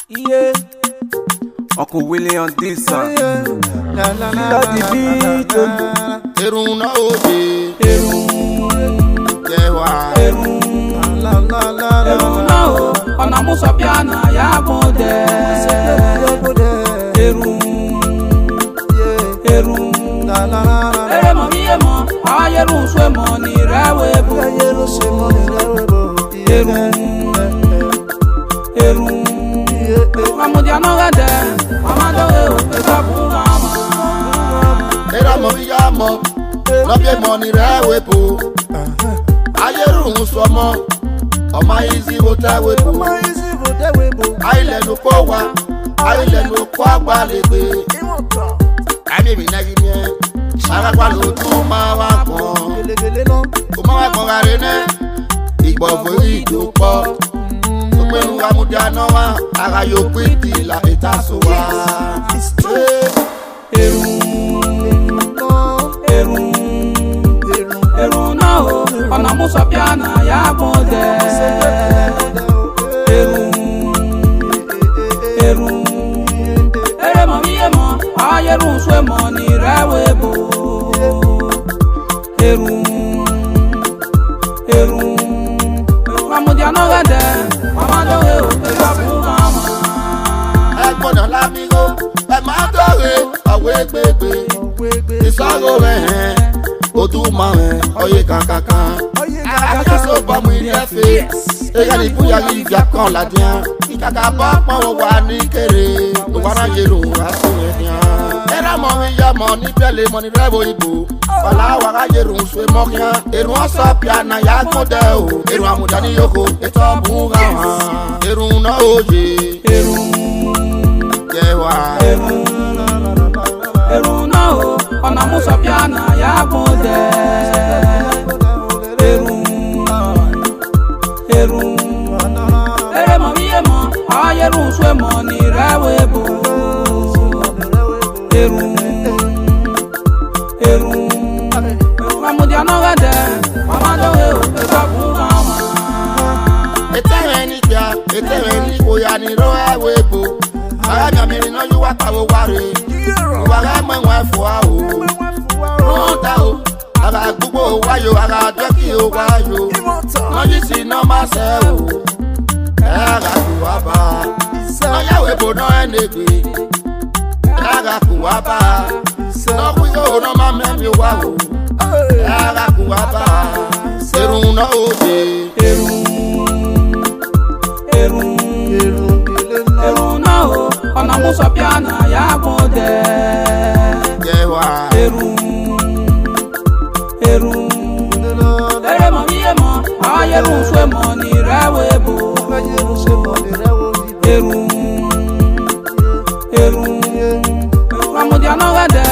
Yeah. Uncle Willie on this song. Lord the beat. Eruna oje. Kewa. Eruna o. Ona musa piana ya bode. Ere mo miye mo. Ayeru swe mo ni rewe bo. Mamudia no gade. Amado o. Esabu mama. Era mo ya mo. No be money rewe bo. Ayeru swe mo. Ọma izi vote webo. Ailenu ko wa. Ailenu ko agbalegbe. Kami mi nagi mi. Aragba lo tun ma wa kan. Ko ma wa kan gare ne. Igbo fori do po. So pe nu amudia no wa. Ara yo kwiti la etaso wa. Eruna o. Ona musa piana ya bode. Ere mo miye mo. Ayeru swe mo ni rewe bo. Mamudia no gade. Amado o. Esabu mama. Ẹgbọ́dọ̀ lámigo. Ẹ máa dọ̀rẹ́ ọ̀wé gbégbé. Ìsọ̀rọ̀ rẹ̀ hẹ́n. Oduma oye kankankan. Akaso bomu ilefe. Ega ni buya ni via kan la dian. Ikaka ba pon wa ni kere. To wara yelu aso edian. Era mo mi ya mo ni pele mo ni revo ibo. Wala wara yelu swe mo kian. Eru oso piana ya gode o. Eru amuda ni yoko. Eto bunga ha. Eru na oje. Kewa. Eruna o. Ona musa piana ya bode. Ere mo miye mo. Ayeru swe mo ni rewe bo. Mamudia no gade. Amado o. Esabu mama. Etere ni bia. Etere ni boya ni ro ewebo. Ara mi no yu wa kawo ware. Wara mo wa fo a o. Ronda o. Ara gbogbo wayo ara doki o wayo. No yi si no ma se o. Ara ku wa ba. No yawe bo no enegbe. Ara ku wa ba. No ku yo no ma me mi wa o. Ara ku wa ba. Erun no oje. Eruna o. Ona musa piana ya bode. Kewa. Ere mo miye mo. Ayeru swe mo ni rewe bo. Mamudia no gade.